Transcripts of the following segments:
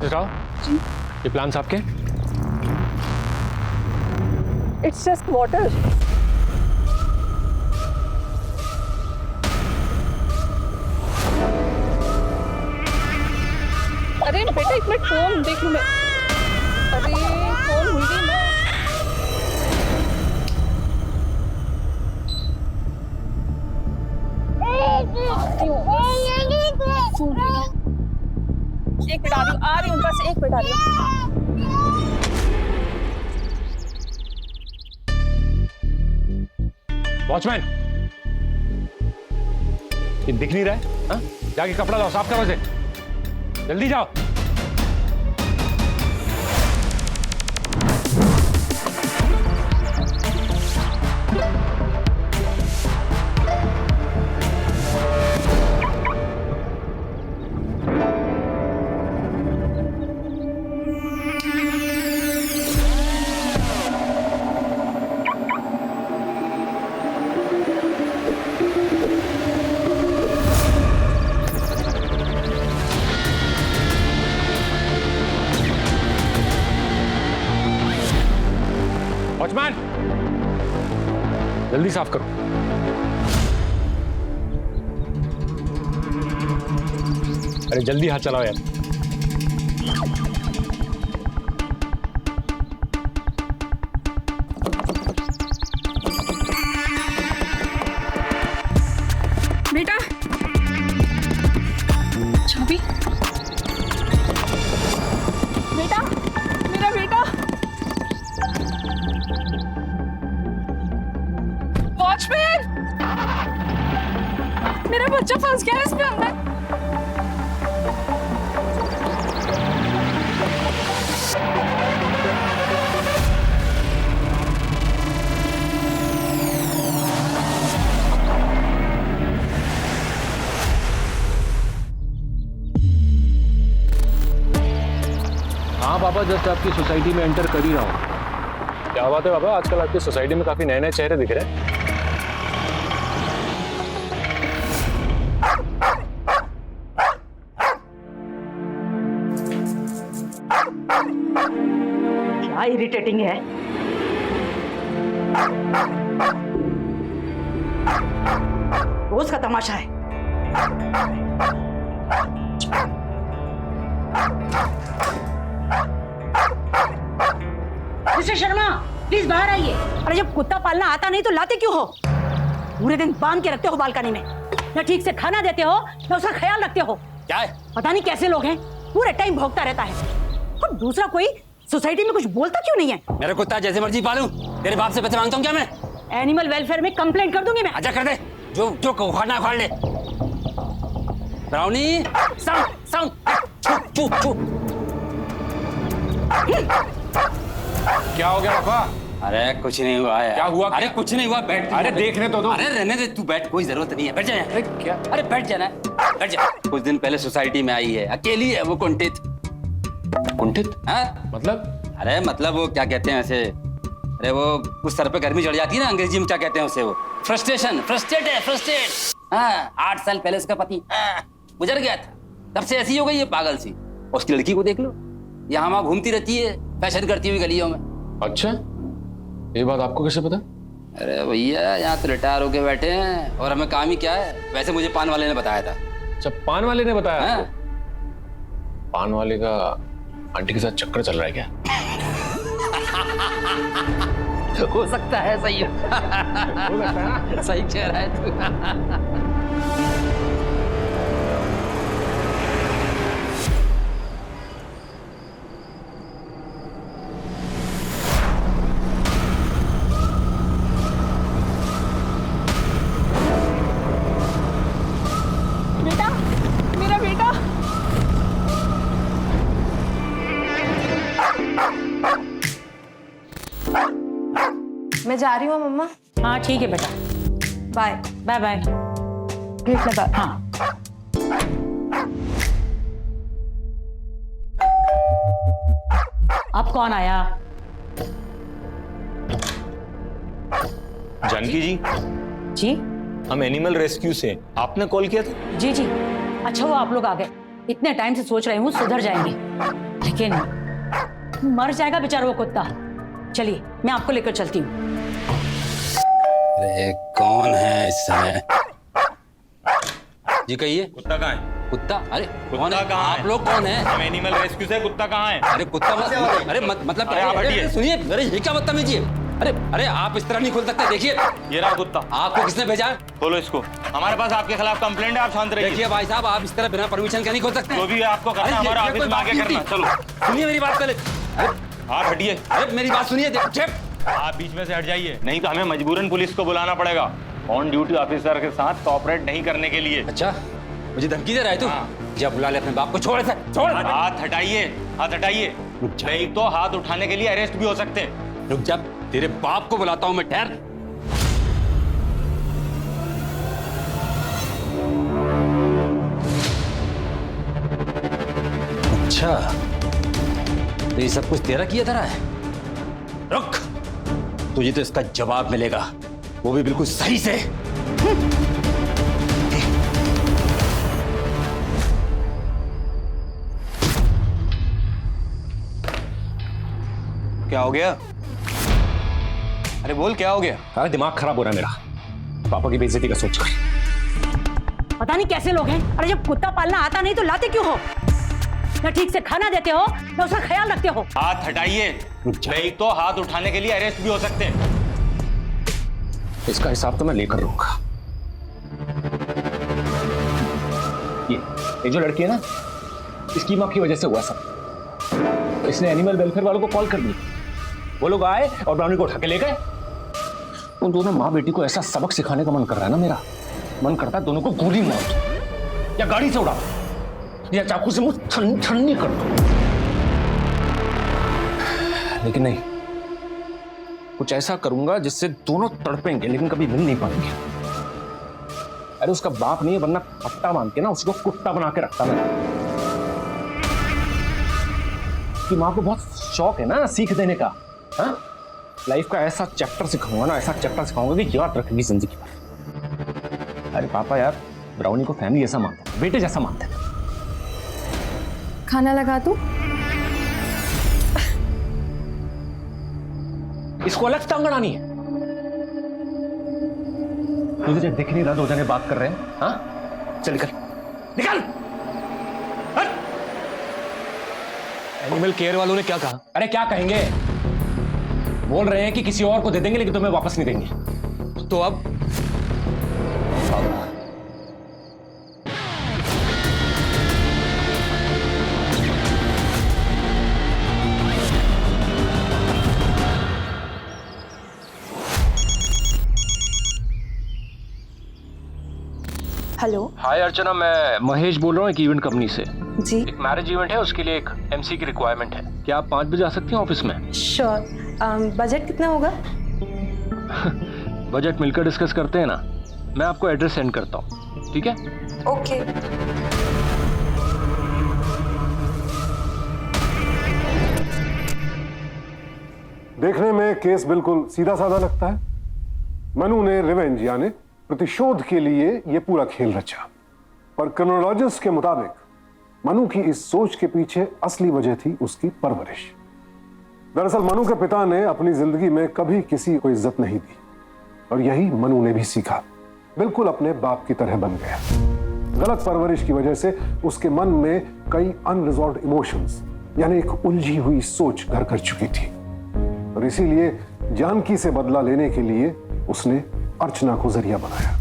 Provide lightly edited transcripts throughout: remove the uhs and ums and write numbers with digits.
राव जी। ये प्लान्स आपके? It's just water. अरे बेटा एक मिनट फोन देख लूं मैं। अरे फोन भूल गई मैं। आती हूँ बस। फोन भूल गया। एक मिनट आ रही हूँ बस एक मिनट आ रही हूँ। वॉचमैन, ये दिख नहीं रहा है? हाँ? जाके कपड़ा लाओ, साफ करो इसे, जल्दी जाओ। वॉचमैन, जल्दी साफ करो। अरे जल्दी हाथ चलाओ यार। बेटा चाबी। बेटा मेरा बेटा। वॉचमैन मेरा बच्चा फंस गया है इसमें अंदर। हाँ पापा, जस्ट आपकी सोसाइटी में एंटर कर ही रहा हूँ। क्या बात है पापा, आजकल आपकी सोसाइटी में काफी नए नए चेहरे दिख रहे हैं। क्या इरिटेटिंग है। रोज का तमाशा है। मिस्टर शर्मा प्लीज बाहर आइए। अरे जब कुत्ता पालना आता नहीं तो लाते क्यों हो? पूरे दिन बांध के रखते हो बालकनी में, न ठीक से खाना देते हो न उसका ख्याल रखते हो। क्या है? पता नहीं कैसे लोग हैं, पूरे टाइम भौंकता रहता है। और दूसरा कोई सोसाइटी में कुछ बोलता क्यों नहीं है? मेरा कुत्ता जैसे मर्जी पालूं, तेरे बाप से पैसे मांगता हूँ क्या मैं? एनिमल वेलफेयर में कंप्लेंट कर दूंगी मैं। आजा कर दे, जो जो उखाड़ना उखाड़ ले। ब्राउनी साउंड साउंड चुप चुप चुप। क्या हो गया पापा? अरे कुछ नहीं हुआ है। क्या हुआ? अरे कुछ नहीं हुआ, बैठ। अरे देखने तो दो। अरे रहने दे, तू बैठ, कोई जरूरत नहीं है, बैठ जा यहाँ। अरे क्या? अरे बैठ जाना, बैठ जा। कुछ दिन पहले सोसाइटी में आई है, अकेली है वो, कुंठित। कुंठित? हाँ मतलब? अरे मतलब वो क्या कहते हैं ऐसे, अरे वो उस सर पे गर्मी चढ़ जाती है ना, अंग्रेजी में क्या कहते हैं उसे, वो फ्रस्ट्रेशन, फ्रस्ट्रेट है, फ्रस्ट्रेट। हाँ 8 साल पहले उसका पति गुजर गया था, तब से ऐसी हो गई है पागल सी। उसकी लड़की को देख लो, यहाँ वहाँ घूमती रहती है, फैशन करती हुई गलियों में। अच्छा, ये बात आपको कैसे पता? अरे भैया यहाँ तो रिटायर होके बैठे हैं और हमें काम ही क्या है। वैसे मुझे पान वाले ने बताया था। अच्छा, पान वाले ने बताया? हाँ? पान वाले का आंटी के साथ चक्कर चल रहा है क्या? हो सकता है, सही हो सकता है, सही कह रहा है तू। बेटा मेरा बेटा। मैं जा रही हूँ मम्मा। हाँ ठीक है बेटा, बाय बाय बाय। गेट लगा। हाँ अब कौन आया? जानकी जी, जी हम एनिमल रेस्क्यू से, आपने कॉल किया था? जी जी। अच्छा वो आप लोग आ गए। इतने टाइम से सोच रही हूँ सुधर जाएंगे, लेकिन मर जाएगा बेचारा वो कुत्ता। चलिए मैं आपको लेकर चलती हूँ। अरे कौन है इस समय? जी कहिए। कुत्ता कहाँ है? कुत्ता? अरे कौन है? कहाँ आप है? लोग कौन है? हम एनिमल रेस्क्यू से, कुत्ता कहाँ है? अरे कुत्ता अरे मतलब अरे आप हटिए। सुनिए, अरे ये क्या बदतमीजी है? अरे अरे आप इस तरह नहीं खोल सकते। देखिए ये रहा कुत्ता। आपको किसने भेजा है? खोलो इसको। हमारे पास आपके खिलाफ कंप्लेंट है, आप शांत रहिए। देखिए भाई साहब, आप इस तरह बिना परमिशन के नहीं खोल सकते। जो भी है आपको करना, अरे, हमारा ये ऑफिस कोई में आके बात नहीं करना। थी। चलो सुनिए मेरी बात पहले। अरे आप हटिए। अरे मेरी बात सुनिए। आप बीच में से हट जाइए, नहीं तो हमें मजबूरन पुलिस को बुलाना पड़ेगा ऑन ड्यूटी ऑफिसर के साथ कोऑपरेट नहीं करने के लिए। अच्छा मुझे धमकी दे रहा है तू? हाँ। जब बुला ले अपने बाप को। छोड़ इसे, छोड़। हाथ हटाइए, हाथ हटाइए। नहीं तो हाथ उठाने के लिए अरेस्ट भी हो सकते हैं। रुक जा, तेरे बाप को बुलाता हूं मैं। ठहर। अच्छा तो ये सब कुछ तेरा किया धरा है? रुक, तुझे तो इसका जवाब मिलेगा, वो भी बिल्कुल सही से। क्या हो गया? अरे बोल क्या हो गया? अरे दिमाग खराब हो रहा है मेरा, पापा की बेइज्जती का सोचकर। पता नहीं कैसे लोग हैं। अरे जब कुत्ता पालना आता नहीं तो लाते क्यों हो? न ठीक से खाना देते हो न उसका ख्याल रखते हो। हाथ हटाइए, नहीं तो हाथ उठाने के लिए अरेस्ट भी हो सकते हैं। इसका हिसाब तो मैं लेकर रहूंगा। ये जो लड़की है ना, इसकी माँ की वजह से हुआ सब। इसने एनिमल वेलफेयर वालों को कॉल कर दिया, वो लोग आए और ब्राउनी को उठा के ले गए। उन दोनों माँ बेटी को ऐसा सबक सिखाने का मन कर रहा है ना मेरा। मन करता है दोनों को गोली मार दो, या गाड़ी से उड़ा दो, या चाकू से मुंह छन्नी कर दो। लेकिन नहीं, कुछ ऐसा करूंगा जिससे दोनों तड़पेंगे लेकिन कभी मिल नहीं पाएंगे। अरे उसका बाप नहीं है, वरना पट्टा बांध के ना उसको कुत्ता बना के रखता मैं। कि माँ को बहुत शौक है ना सीख देने का। हाँ, लाइफ का ऐसा चैप्टर सिखाऊंगा ना, ऐसा चैप्टर सिखाऊंगा कि याद रखेगी जिंदगी भर। अरे पापा यार ब्राउनी को फैमिली जैसा मानते हैं, बेटे जैसा मानते हैं। खाना लगा दूं? इसको अलग टांग अड़ानी है। तुझे जब दिख नहीं रहा, दो जने बात कर रहे हैं। हाँ चल निकल, निकल। एनिमल केयर वालों ने क्या कहा? अरे क्या कहेंगे, बोल रहे हैं कि किसी और को दे देंगे लेकिन तुम्हें वापस नहीं देंगे। तो अब हेलो हाय अर्चना, मैं महेश बोल रहा हूँ एक इवेंट कंपनी से। जी। एक मैरिज इवेंट है, उसके लिए एक एमसी की रिक्वायरमेंट है। क्या आप 5 बजे आ सकती हैं ऑफिस में? श्योर। बजट कितना होगा? बजट मिलकर डिस्कस करते हैं ना। मैं आपको एड्रेस सेंड करता हूँ, ठीक है? ओके। देखने में केस बिल्कुल सीधा साधा लगता है। मनु ने रिवेंज यानी प्रतिशोध के लिए यह पूरा खेल रचा, पर क्रोनोलॉजिस्ट के मुताबिक मनु की इस सोच के पीछे असली वजह थी उसकी परवरिश। दरअसल मनु के पिता ने अपनी जिंदगी में कभी किसी को इज्जत नहीं दी, और यही मनु ने भी सीखा। बिल्कुल अपने बाप की तरह बन गया। गलत परवरिश की वजह से उसके मन में कई अनरिजॉल्व्ड इमोशंस यानी एक उलझी हुई सोच घर कर चुकी थी, और इसीलिए जानकी से बदला लेने के लिए उसने अर्चना को जरिया बनाया।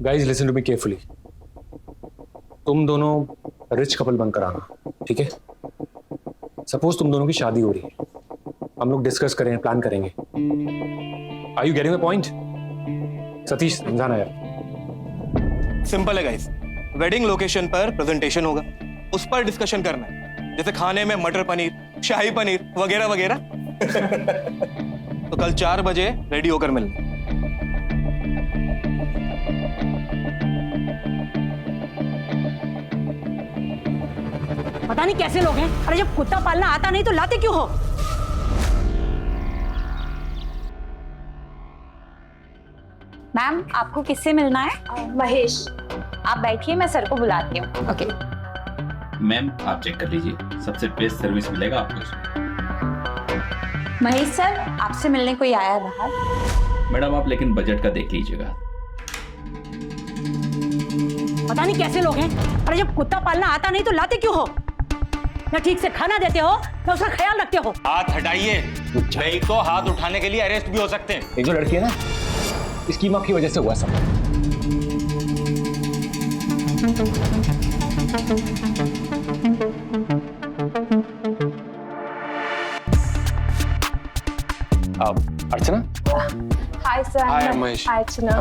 Guys listen to me carefully. तुम दोनों रिच कपल बनकर आना, ठीक है? सपोज तुम दोनों की शादी हो रही है, हम लोग डिस्कस करें, प्लान करेंगे। Are you getting the point? Satish समझाना यार। सिंपल है गाइस, वेडिंग लोकेशन पर प्रेजेंटेशन होगा, उस पर डिस्कशन करना है। जैसे खाने में मटर पनीर, शाही पनीर वगैरह वगैरह। तो कल 4 बजे रेडी होकर मिलना। पता नहीं कैसे लोग हैं। अरे जब कुत्ता पालना आता नहीं तो लाते क्यों हो? मैम आपको किससे मिलना है? महेश। आप बैठिए, मैं सर को बुलाती हूँ। ओके। मैम आप चेक कर लीजिए, सबसे बेस्ट सर्विस मिलेगा आपको इसमें। महेश सर, आपसे मिलने कोई आया है बाहर? मैडम आप लेकिन बजट का देख लीजिएगा। पता नहीं कैसे लोग हैं। अरे जब कुत्ता पालना आता नहीं तो लाते क्यों हो? न ठीक से खाना देते हो न उसका ख्याल रखते हो। हाथ हटाइए, नहीं तो हाथ उठाने के लिए अरेस्ट भी हो सकते हैं। एक जो लड़की है ना, इसकी माँ की वजह से हुआ सब। Archana, hi sir. Hi Mahesh. Hi Archana.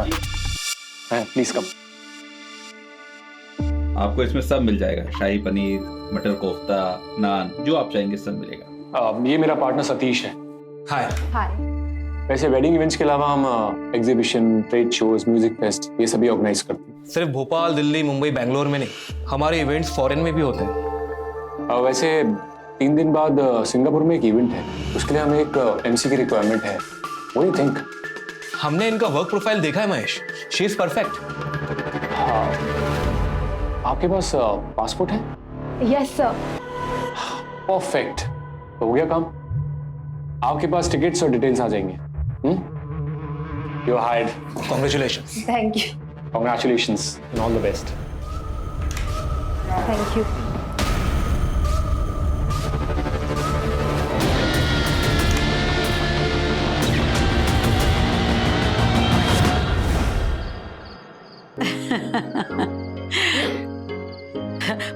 Please come. आपको इसमें सब मिल जाएगा, शाही पनीर, मटर कोफ्ता, नान, जो आप चाहेंगे सब मिलेगा। ये मेरा पार्टनर सतीश है। हाय। हाय। वैसे वेडिंग इवेंट्स के अलावा हम exhibition, trade shows, music fest ये सभी ऑर्गेनाइज करते हैं। सिर्फ भोपाल, दिल्ली, मुंबई, बेंगलोर में नहीं, हमारे इवेंट्स फॉरेन में भी होते हैं। वैसे 3 दिन बाद सिंगापुर में एक इवेंट है, उसके लिए हमें एक एमसी की रिक्वायरमेंट है। What do you think? हमने इनका वर्क प्रोफाइल देखा है महेश, शी इज परफेक्ट। आपके पास पासपोर्ट है? Yes sir. परफेक्ट, तो हो गया काम। आपके पास टिकट्स और डिटेल्स आ जाएंगे। You are hired. Congratulations. Thank you. Congratulations and all the best. Thank you.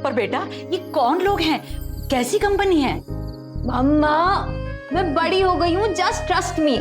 पर बेटा ये कौन लोग हैं? कैसी कंपनी है? मम्मा मैं बड़ी हो गई हूँ, जस्ट ट्रस्ट मी।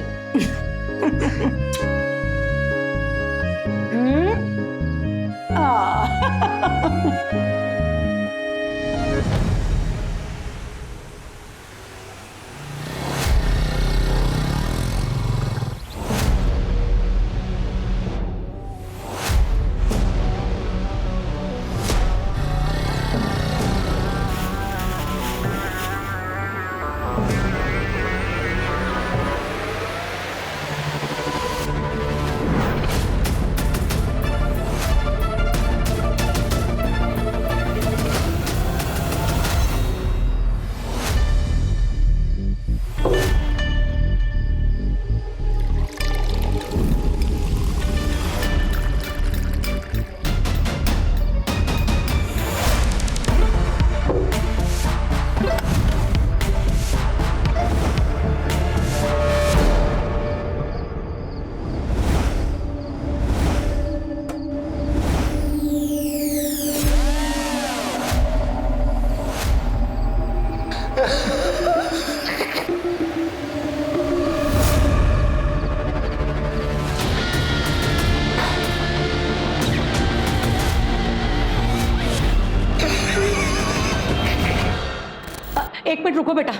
एक मिनट रुको बेटा।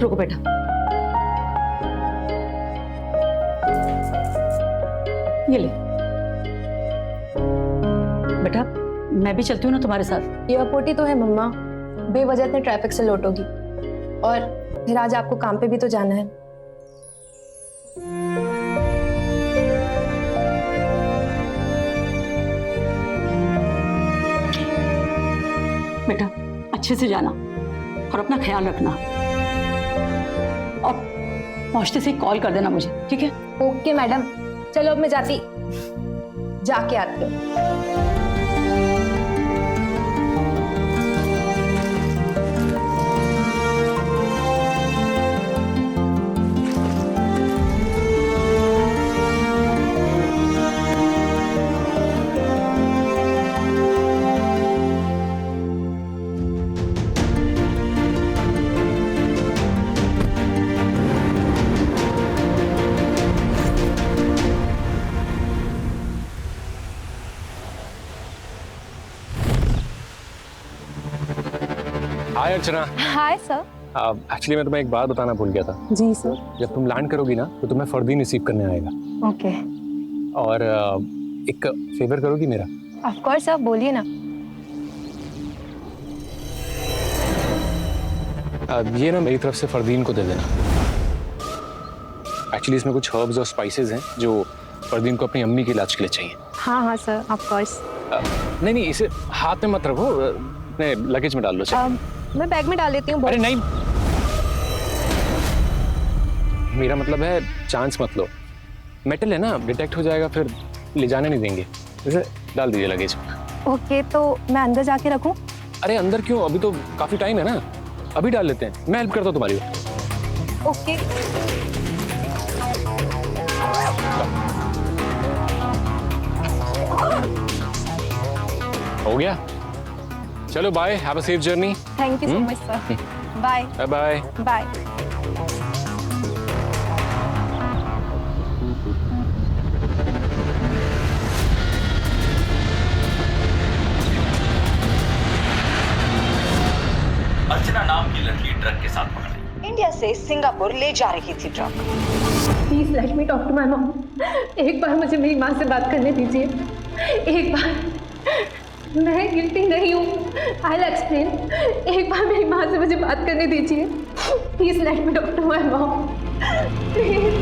रुको बेटा। ये ले बेटा, मैं भी चलती हूँ ना तुम्हारे साथ। एयरपोर्ट ही तो है मम्मा, बेवजह इतने ट्रैफिक से लौटोगी, और फिर आज आपको काम पे भी तो जाना है। बेटा अच्छे से जाना और अपना ख्याल रखना, और पहुंचते से कॉल कर देना मुझे, ठीक है? ओके मैडम, चलो अब मैं जाके आती हूँ। हाय अर्चना। Hi sir. एक्चुअली मैं तुम्हें एक बात बताना भूल गया था। जी सर। जब तुम लैंड करोगी ना तो तुम्हें फर्दीन रिसीव करने आएगा। ओके। और एक फेवर करोगी मेरा? ऑफ कोर्स सर, बोलिए ना। ये ना मेरी तरफ से फरदीन को दे देना। एक्चुअली इसमें कुछ हर्ब्स और स्पाइसेस हैं जो फरदीन को अपनी अम्मी के इलाज के लिए चाहिए। हाँ हाँ सर, ऑफ कोर्स। नहीं नहीं, इसे हाथ में मत रखो, अपने लगेज में डाल लो। मैं बैग में डाल देती हूँ। अरे नहीं, मेरा मतलब है चांस मत लो। मेटल है ना, डिटेक्ट हो जाएगा, फिर ले जाने नहीं देंगे। इसे डाल दीजिए लगेज में। ओके, तो मैं अंदर जाके रखूँ? अरे अंदर क्यों, अभी तो काफी टाइम है ना, अभी डाल लेते हैं। मैं हेल्प करता हूँ तुम्हारी। ओके। हो गया, चलो bye, have a safe journey. Thank you so much sir. Bye bye bye. Archana नाम की लड़की ट्रक के साथ पकड़ी। इंडिया से सिंगापुर ले जा रही थी truck. Please let me talk to my mom. एक बार मुझे मेरी माँ से बात करने दीजिए। एक बार, मैं गिल्टी नहीं हूँ। I will explain. एक बार मेरी माँ से मुझे बात करने दीजिए। Please let me talk to my mom, please.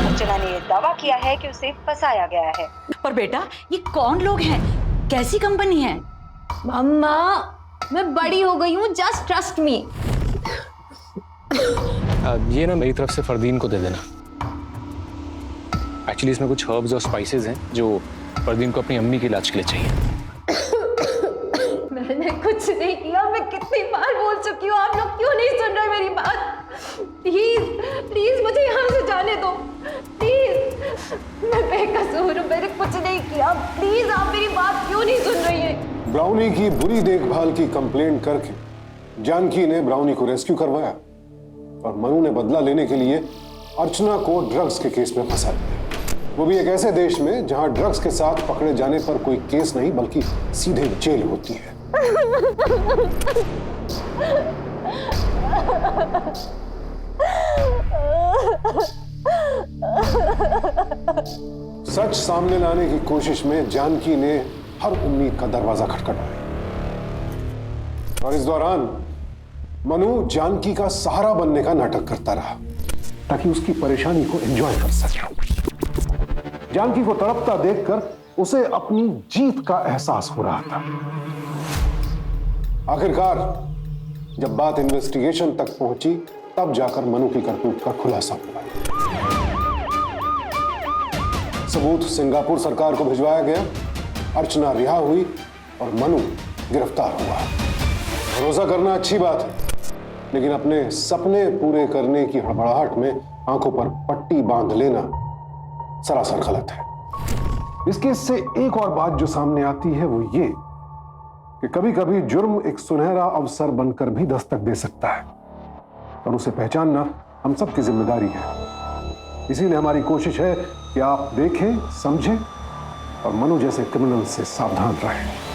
Archana ने ये दावा किया है कि उसे फंसाया गया है। पर बेटा, ये कौन लोग हैं, कैसी कंपनी है? मम्मा, मैं बड़ी हो गई हूँ, जस्ट ट्रस्ट मी। ये ना मेरी तरफ से फरदीन को दे देना। एक्चुअली इसमें कुछ हर्ब्स और स्पाइसेस हैं जो फरदीन को अपनी अम्मी के इलाज के लिए चाहिए। मैंने कुछ नहीं किया, मैं कितनी बार बोल चुकी हूँ, आप लोग क्यों नहीं सुन रहे मेरी बात? प्लीज प्लीज मुझे यहाँ से जाने दो, प्लीज। मैं बेकसूर हूँ, मैंने कुछ नहीं किया। प्लीज आप मेरी बात क्यों नहीं सुन रही है? ब्राउनी की बुरी देखभाल की कंप्लेंट करके जानकी ने ब्राउनी को रेस्क्यू करवाया और मनु ने बदला लेने के लिए अर्चना को ड्रग्स के केस में फंसा दिया। वो भी एक ऐसे देश में जहां ड्रग्स के साथ पकड़े जाने पर कोई केस नहीं बल्कि सीधे जेल होती है। सच सामने लाने की कोशिश में जानकी ने हर उम्मीद का दरवाजा खटखटाया और इस दौरान मनु जानकी का सहारा बनने का नाटक करता रहा ताकि उसकी परेशानी को एंजॉय कर सके। जानकी को तड़पता देखकर उसे अपनी जीत का एहसास हो रहा था। आखिरकार जब बात इन्वेस्टिगेशन तक पहुंची तब जाकर मनु की करतूत का खुलासा हुआ। सबूत सिंगापुर सरकार को भिजवाया गया, अर्चना रिहा हुई और मनु गिरफ्तार हुआ। भरोसा करना अच्छी बात है, लेकिन अपने सपने पूरे करने की हड़बड़ाहट में आंखों पर पट्टी बांध लेना सरासर गलत है। इस केस से एक और बात जो सामने आती है वो ये कि कभी कभी जुर्म एक सुनहरा अवसर बनकर भी दस्तक दे सकता है और उसे पहचानना हम सबकी जिम्मेदारी है। इसीलिए हमारी कोशिश है कि आप देखें, समझें और मनु जैसे क्रिमिनल से सावधान रहें।